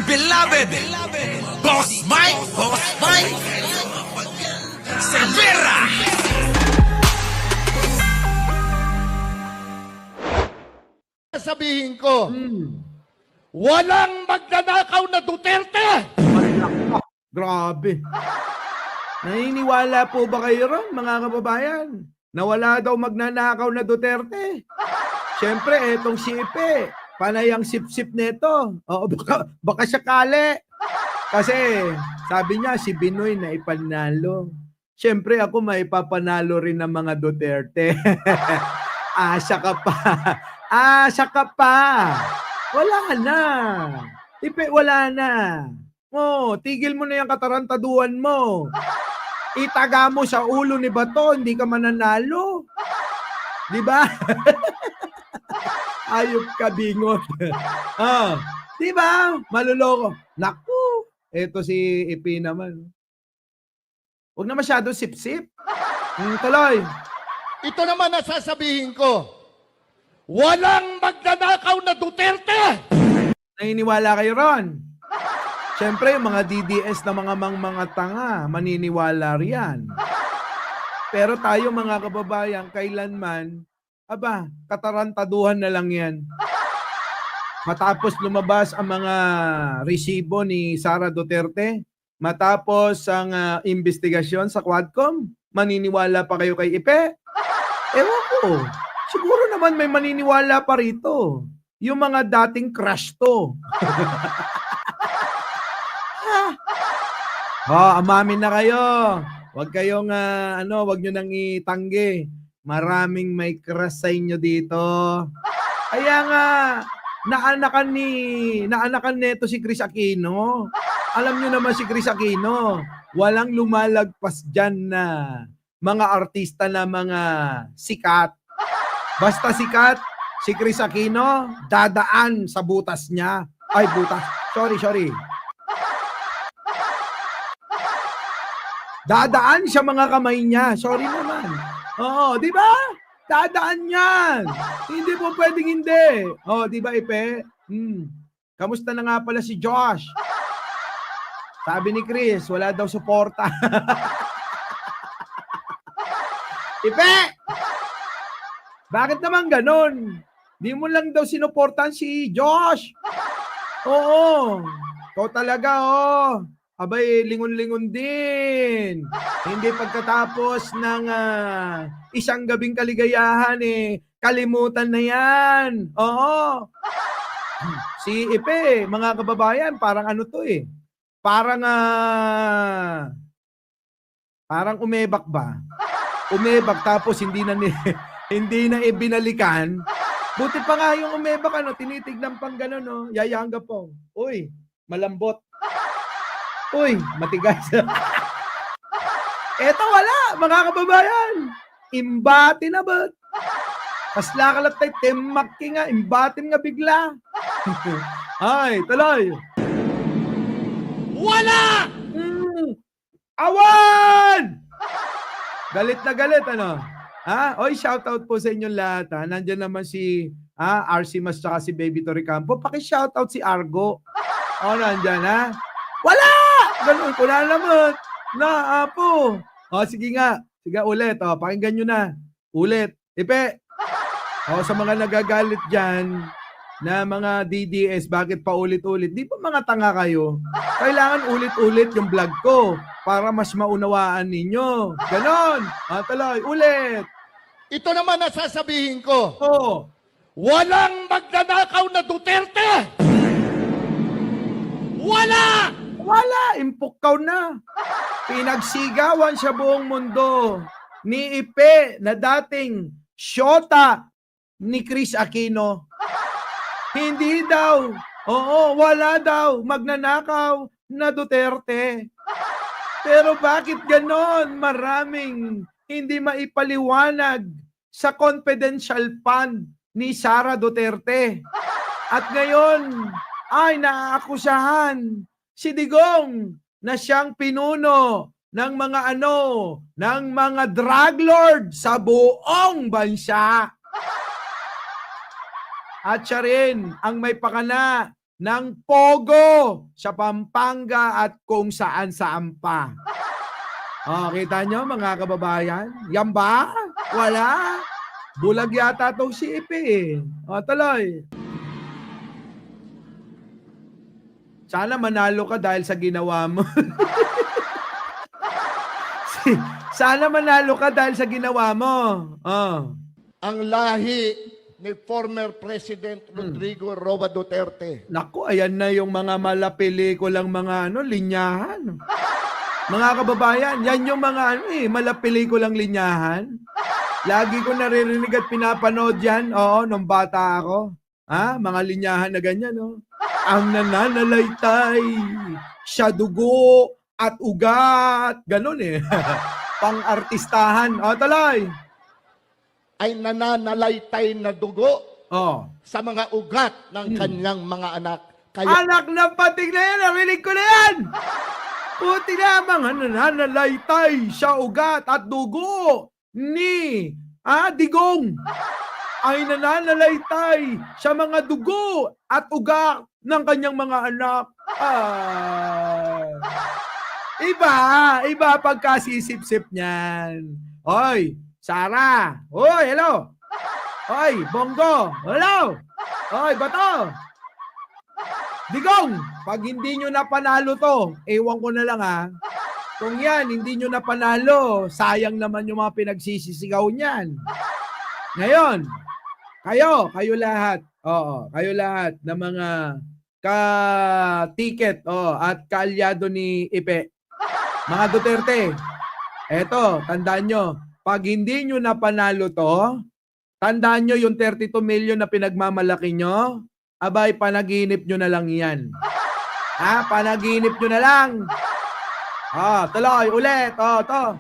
beloved Boss Mike Cervera. Sabihin ko, walang magnanakaw na Duterte! Grabe. Naniniwala po ba kayo ron, mga kababayan? Na wala daw magnanakaw na Duterte? Siyempre, etong si Ipe, panay ang sip-sip nito. Oo, baka sakali. Kasi, sabi niya, si Binoy na ipanalo. Siyempre, ako maipapanalo rin ng mga Duterte. Asa ka pa. Asa ka pa. Wala na. Ipe, wala na. Oh, tigil mo na yung katarantaduhan mo. Itaga mo sa ulo ni Bato, hindi ka mananalo. Di ba? Ayop ka, bingot. Di ba? Maluloko. Naku, eto si Ipi naman. Huwag na masyado sip-sip. Tuloy. Ito naman ang sasabihin ko, walang magnanakaw na Duterte! Naniniwala kayo ron? Siyempre, yung mga DDS na mga tanga, maniniwala riyan. Pero tayo mga kababayan, kailanman, katarantaduhan na lang yan. Matapos lumabas ang mga resibo ni Sara Duterte, matapos ang investigasyon sa Quadcom, maniniwala pa kayo kay Ipe? Ewan ko. Siguro naman may maniniwala pa rito. Yung mga dating crush to. Amamin na kayo. Huwag kayong wag nyo nang itanggi. Maraming may crush sa inyo dito. Kaya nga naanakan nito si Chris Aquino. Alam nyo naman si Chris Aquino, walang lumalagpas diyan na mga artista na mga sikat. Basta sikat, si Chris Aquino, dadaan sa butas niya. Ay, butas. Sorry. Dadaan sa mga kamay niya. Sorry naman. Oo, di ba? Dadaan yan. Hindi po pwedeng hindi. Di ba, Ipe? Kamusta na nga pala si Josh? Sabi ni Chris, wala daw suporta. Ipe! Bakit naman ganon? Di mo lang daw sinuportan si Josh. Oo. Ikaw talaga, Abay, lingon-lingon din. Hindi pagkatapos ng isang gabing kaligayahan, kalimutan na yan. Oo. Si Ipe, mga kababayan, parang ano to Parang umebak ba? Umebak tapos hindi na ibinalikan. Buti pa nga yung umebak, tinitignan pang gano'n, yayangga po. Uy, malambot. Uy, matigas. Eto wala, mga kababayan. Imbati na ba? Pasla ka lang tayo, temaki nga, imbatin nga bigla. Ay, tuloy. Wala! Awan! Galit na galit, Oy, shoutout po sa inyong lahat, Nandiyan naman si RC Mas tsaka si Baby Toricampo. Paki-shoutout si Argo. Nandiyan, Wala! Ganun, wala naman. Apo. Sige nga. Sige, ulit. Pakinggan nyo na. Ulit. Ipe. Sa mga nagagalit dyan na mga DDS, bakit pa ulit-ulit? Di ba mga tanga kayo? Kailangan ulit-ulit yung vlog ko para mas maunawaan ninyo. Ganon. Tuloy. Ulit. Ito naman ang sasabihin ko, walang magnanakaw na Duterte! Wala! Wala, impukaw na. Pinagsigawan sa buong mundo ni Ipe na dating syota ni Chris Aquino. Hindi daw. Wala daw magnanakaw na Duterte. Pero bakit ganon? Maraming hindi maipaliwanag sa confidential fund ni Sara Duterte. At ngayon ay naaakusahan si Digong na siyang pinuno ng mga drug lord sa buong bansa. At siya rin ang may pakana ng Pogo sa Pampanga at kung saan-saan pa. Kita nyo mga kababayan? Yan ba? Wala. Bulag yata itong si Ipe eh. Tuloy. Sana manalo ka dahil sa ginawa mo. Sana manalo ka dahil sa ginawa mo. Ang lahi ni former President Rodrigo Roa Duterte. Naku, ayan na yung mga malapelikulang mga linyahan. Mga kababayan, yan yung mga malapelikulang linyahan. Lagi ko naririnig at pinapanood yan. Oo, nung bata ako. Mga linyahan na ganyan, no? Ang nananalaytay, siya dugo at ugat. Ganon eh. Pang-artistahan. Tuloy. Ay nananalaytay na dugo Sa mga ugat ng kanyang mga anak. Kaya anak ng pating na yan, narinig ko na yan! Puti na mga nananalaytay sa ugat at dugo ni Digong ay nananalaytay sa mga dugo at ugat ng kanyang mga anak. Iba pagkasisip-sip niyan. Oy, Sara! Oy, hello! Oy, Bongo! Hello! Oy, Bato! Digong, pag hindi nyo napanalo to, ewan ko na lang kung yan, hindi nyo napanalo, sayang naman yung mga pinagsisisigaw niyan. Ngayon, kayo lahat, kayo lahat na mga ka-ticket at kaalyado ni Ipe. Mga Duterte, eto, tandaan nyo, pag hindi nyo napanalo to, tandaan nyo yung 32 million na pinagmamalaki nyo, abay, panaginip nyo na lang yan. Panaginip nyo na lang. Tuloy, ulit. To.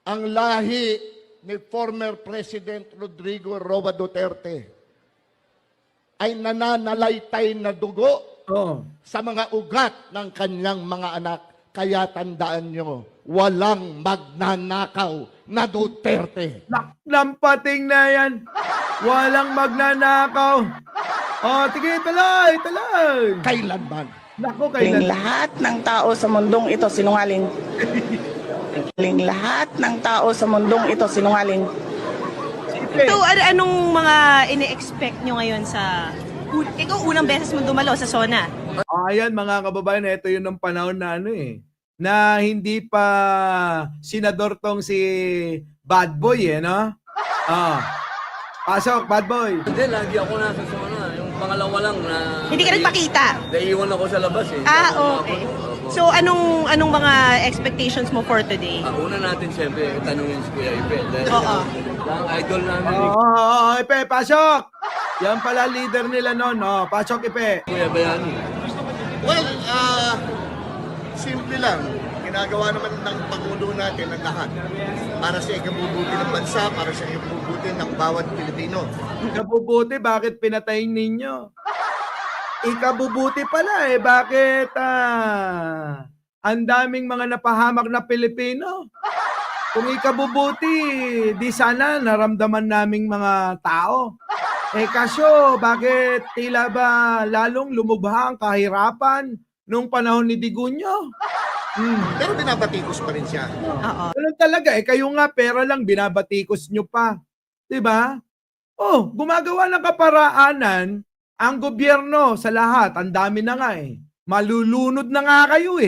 ang lahi ni former President Rodrigo Roa Duterte ay nananalaytay na dugo sa mga ugat ng kanyang mga anak. Kaya tandaan nyo, walang magnanakaw na Duterte. Lampating na yan. Walang magnanakaw. Sige, tuloy. Kailanman. Naku, Galing lahat ng tao sa mundong ito sinungaling. Galing lahat ng tao sa mundong ito sinungaling. So, anong mga ini-expect nyo ngayon sa... Ikaw unang beses mo dumalo sa SONA. Ayan mga kababayan, ito yun ng panahon na na hindi pa senador tong si Bad Boy no? Pasok, Bad Boy. Hindi, lagi ako nasa SONA. Yung pangalawa lang na... Hindi ka nagpakita? Naiiwan ako sa labas eh. Okay. So, anong mga expectations mo for today? Una natin siyempre, tanungin si Kuya Ipe. Dahil ang idol namin ni Ipe, pasok! Yan pala leader nila noon. Pasok, Ipe. Kuya Bayani. Well, simple lang. Ginagawa naman ng Pangulo natin ang lahat para sa ikabubuti ng bansa, para sa ikabubuti ng bawat Pilipino. Ikabubuti, bakit pinatayin ninyo? Ikabubuti pala bakit ang daming mga napahamak na Pilipino? Kung ikabubuti, di sana naramdaman naming mga tao. Kasyo, bakit tila ba lalong lumubha ang kahirapan nung panahon ni Digunyo? Pero binabatikos pa rin siya. Ganun talaga, kayo nga pera lang binabatikos nyo pa. 'Di ba? Gumagawa ng kaparaanan ang gobyerno sa lahat. Ang dami na nga Malulunod na nga kayo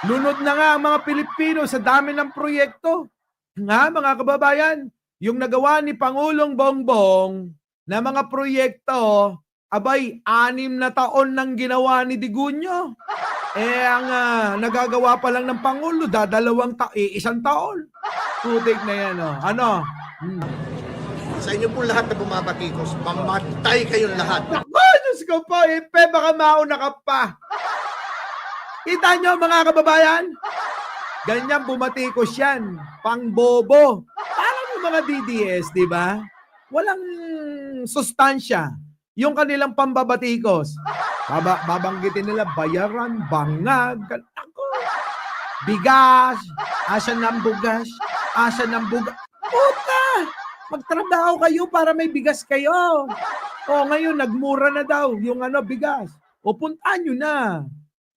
Lunod na nga ang mga Pilipino sa dami ng proyekto. Mga kababayan, yung nagawa ni Pangulong Bongbong na mga proyekto, abay, 6 na taon nang ginawa ni Digunyo. Ang nagagawa pa lang ng Pangulo, isang taon. Putik na yan, Sa inyo po lahat na bumabatikos, mamatay kayong lahat. Diyos ko po, Ipe, baka mauna ka pa. Kita nyo, mga kababayan? Ganyan bumatikos yan. Pangbobo. Parang yung mga DDS, di ba? Walang sustansya. Yung kanilang pambabatikos. Babanggitin nila, bayaran, bangag, bigas, asa ng bugas, asa ng bugas. Puta! Magtrabaho kayo para may bigas kayo. O ngayon, nagmura na daw yung bigas. O puntaan nyo na.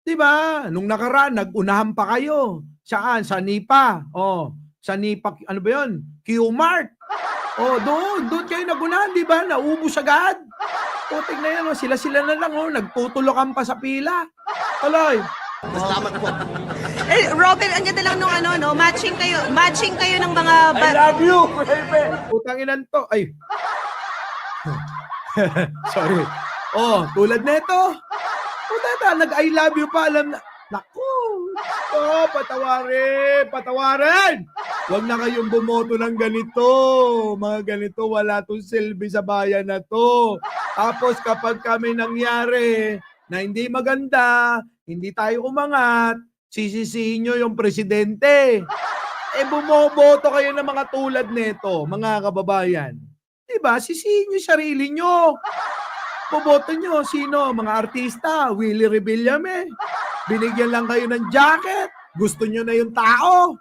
Diba? Nung nakaraan, nagunahan pa kayo. Saan? Sa NIPA. O, sa NIPA, ano ba yun? Q-Mart. O, doon kayo nagunahan, diba? Naubos agad. O, tignan yan, sila-sila na lang, nagtutulokan pa sa pila. Tuloy. Salamat po. Robin, ang ganda lang nung matching kayo ng mga... I love you, baby. Putang inan to. Ay. Sorry. Oh, tulad nito. Puta, nag-I love you pa. Alam na. Naku. Oh, patawarin. Huwag na kayong bumoto ng ganito. Mga ganito, wala tong silbi sa bayan na to. Tapos kapag kami nangyari na hindi maganda, hindi tayo umangat, sisisihin nyo yung presidente. Bumoboto kayo ng mga tulad nito, mga kababayan. Diba? Sisihin nyo sarili nyo. Boboto nyo, sino? Mga artista, Willie Rebillame. Binigyan lang kayo ng jacket. Gusto nyo na yung tao.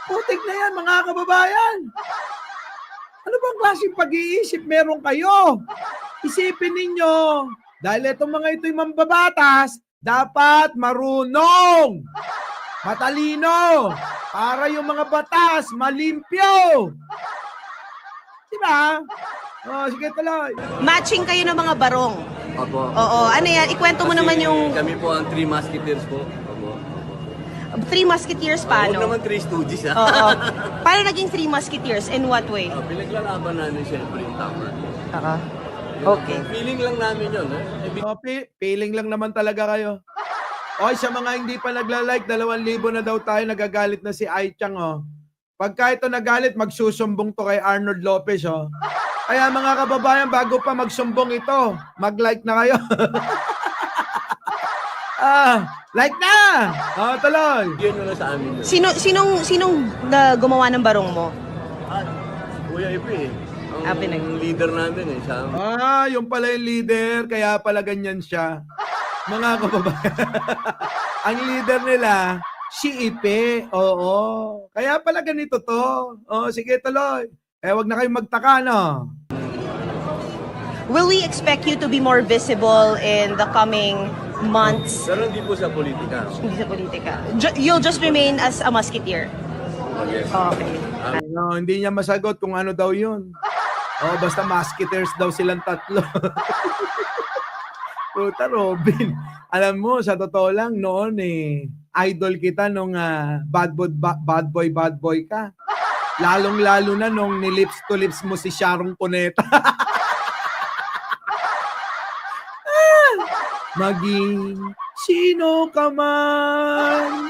Putik na yan, mga kababayan. Ano bang klaseng pag-iisip meron kayo? Isipin ninyo, dahil itong mga ito'y mambabatas, dapat marunong, matalino, para yung mga batas malimpyo. Diba? Oh, sige tuloy. Matching kayo ng mga barong. Opo. Oo, ano yan? Ikwento mo Kasi naman yung Kami po ang Three Musketeers po. Opo. Three Musketeers Huwag paano? naman Three Stooges, ha? Oo. Paano naging Three Musketeers? In what way? Pinaglalaban namin siyempre yung tama. Okay. Feeling lang namin yun, ha? Feeling lang naman talaga kayo. Oy, sa mga hindi pa nagla-like, 2,000 na daw tayo, nagagalit na si Ai Chang, Pagka ito nagalit, magsusumbong to kay Arnold Lopez, Kaya mga kababayan, bago pa magsumbong ito, mag-like na kayo. Like na! Tuloy. Yun na sa amin. Yun. Sinong gumawa ng barong mo? Kuya Ipe, Pinag- ang leader namin, siya. Yung pala yung leader, kaya pala ganyan siya. Mga kababayan. Ang leader nila, si Ipe. Oo. Kaya pala ganito to. Sige, tuloy. Wag na kayong magtaka, no? Will we expect you to be more visible in the coming months? Pero hindi po sa politika. Hindi sa politika. You'll just remain as a musketeer. Yes. Okay. No, hindi niya masagot kung ano daw yun. Basta musketeers daw silang tatlo. Puta, Robin. Alam mo, sa totoo lang, noon idol kita nung bad boy ka. Lalong-lalo na nung nilips to lips mo si Sharon Cuneta. Maging sino ka man,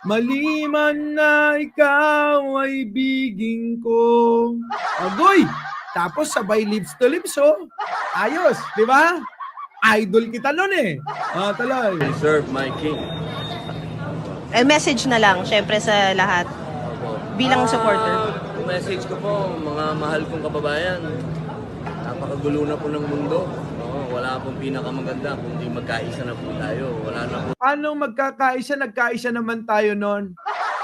maliman na ikaw ay biging ko. Agoy! Tapos sabay lips to lips, Ayos, di ba? Idol kita nun tuloy. I serve my king. Message na lang, syempre sa lahat. Bilang supporter. Message ko po, mga mahal kong kababayan, napakagulo na po ng mundo. Wala pong pinakamaganda kung di magkaisa na po tayo. Wala na po. Paano magkakaisa? Nagkaisa naman tayo nun.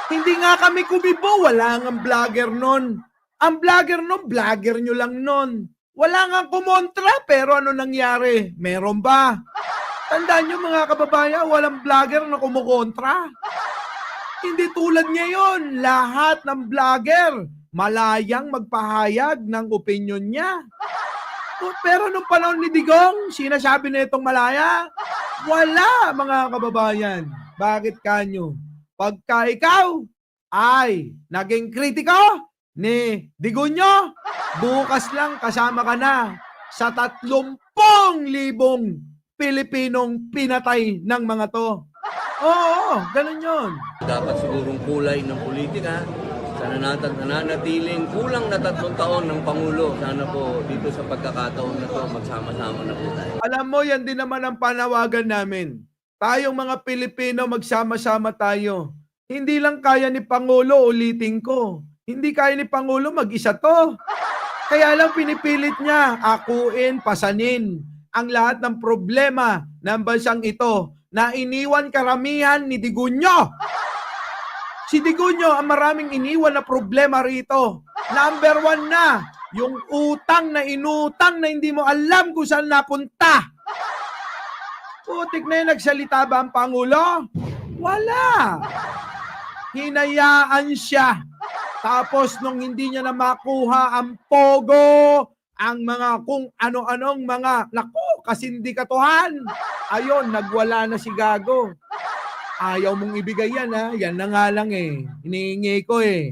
Hindi nga kami kumibo. Wala nga vlogger nun. Ang vlogger nun, vlogger nyo lang nun. Wala nga kumontra, pero ano nangyari? Meron ba? Tandaan nyo mga kababayan, walang vlogger na kumukontra. Hindi tulad ngayon, lahat ng vlogger malayang magpahayag ng opinion niya. Pero nung panahon ni Digong, sinasabi na itong malaya, wala mga kababayan. Bakit kanyo? Pagka ikaw ay naging kritiko ni Digonyo, bukas lang kasama ka na sa 30,000 Pilipinong pinatay ng mga to. Oo, ganun yun. Dapat sigurong kulay ng politika. Sana nananatiling kulang na 3 taon ng Pangulo. Sana po dito sa pagkakataon na to, magsama-sama na po tayo. Alam mo, yan din naman ang panawagan namin. Tayong mga Pilipino, magsama-sama tayo. Hindi lang kaya ni Pangulo, ulitin ko. Hindi kaya ni Pangulo mag-isa to. Kaya lang pinipilit niya, akuin, pasanin ang lahat ng problema ng bansang ito na iniwan karamihan ni Digunyo. Si Digunyo ang maraming iniwan na problema rito. Number 1 na Yung utang na inutang na hindi mo alam kung saan napunta. Putik na yun, nagsalita ba ang Pangulo? Wala. Hinayaan siya. Tapos nung hindi niya na makuha ang pogo, ang mga kung ano-anong mga, naku, kasindikatuhan. Ayun, nagwala na si Gago. Ayaw mong ibigay yan, ha? Yan na nga lang eh. Hinihingi ko eh.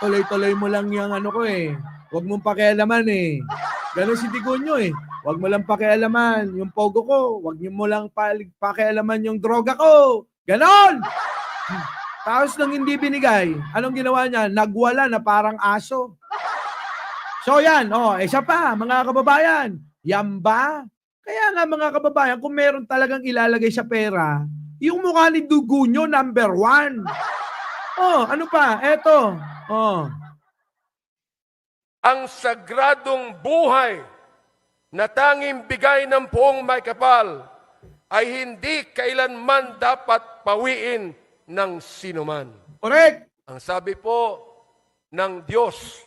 Tuloy-tuloy mo lang yung ano ko eh. Huwag mong pakialaman eh. Ganon si Digonyo eh. Huwag mo lang pakialaman yung pogo ko. Huwag mo lang pakialaman yung droga ko. Ganon! Tapos nang hindi binigay, anong ginawa niya? Nagwala na parang aso. So yan, isa pa, mga kababayan. Yan ba? Kaya nga mga kababayan, kung meron talagang ilalagay sa pera, yung mukha ni Dugunyo, number 1. Ano pa? Eto. Ang sagradong buhay na tanging bigay ng buong may kapal ay hindi kailanman dapat pawiin ng sinuman. Correct. Ang sabi po ng Diyos,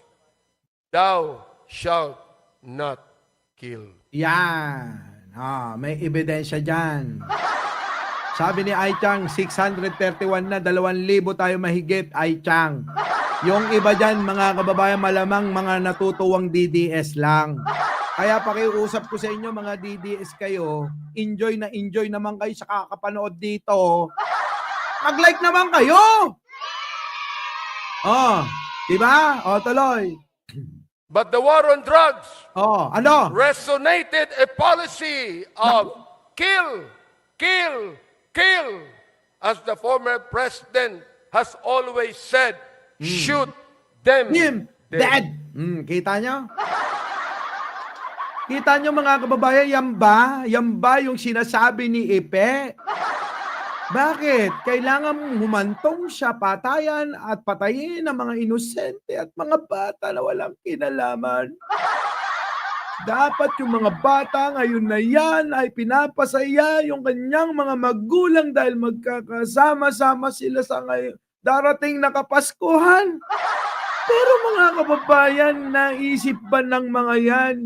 thou shalt not kill. Yan. May ebidensya dyan. Sabi ni Ai Chang, 631 na, 2,000 tayo mahigit, Ai Chang. Yung iba dyan, mga kababayan, malamang mga natutuwang DDS lang. Kaya pakiusap ko sa inyo, mga DDS kayo, enjoy naman kayo sa kakapanood dito. Mag-like naman kayo! Diba? Tuloy. But the war on drugs Ano? resonated a policy of kill, kill, kill. As the former president has always said, shoot them Dead. Kita nyo? Kita nyo mga kababayan, yan ba yung sinasabi ni Ipe? Bakit? Kailangan humantong siya, patayan at patayin ang mga inosente at mga bata na walang kinalaman. Dapat yung mga bata ngayon na yan ay pinapasaya yung kanyang mga magulang dahil magkakasama-sama sila sa ngayon darating na Kapaskuhan. Pero mga kababayan, naisip ba ng mga yan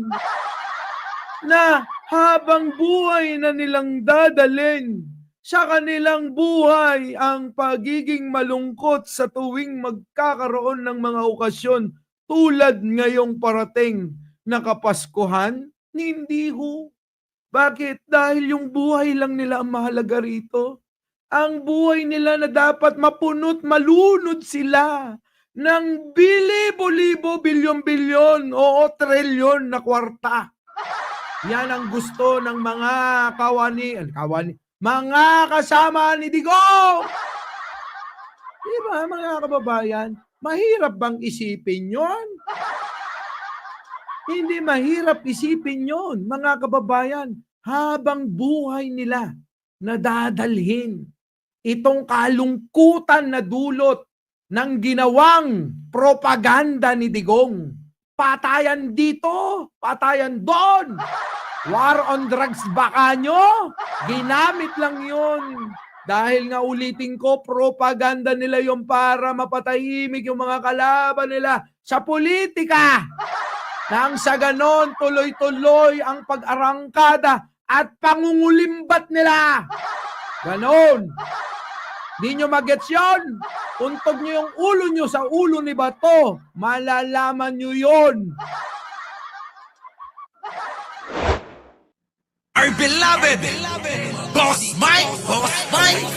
na habang buhay na nilang dadalhin sa kanilang buhay ang pagiging malungkot sa tuwing magkakaroon ng mga okasyon tulad ngayong parating na Kapaskuhan? Hindi ho. Bakit? Dahil yung buhay lang nila ang mahalaga rito. Ang buhay nila na dapat mapunot, malunod sila ng bilibo-libo, bilyon-bilyon, trilyon na kwarta. Yan ang gusto ng mga mga kasama ni Digong! Diba mga kababayan? Mahirap bang isipin yon? Hindi mahirap isipin yon, mga kababayan. Habang buhay nila nadadalhin itong kalungkutan na dulot ng ginawang propaganda ni Digong. Patayan dito, patayan doon. War on drugs baka nyo? Ginamit lang yun. Dahil nga ulitin ko, propaganda nila yung para mapatahimik yung mga kalaban nila sa politika. Nang sa ganon, tuloy-tuloy ang pag-arangkada at pangungulimbat nila. Ganon. Di nyo magets yun. Untog nyo yung ulo nyo sa ulo ni Bato. Malalaman nyo yun. Our beloved Boss Mike, Boss Mike.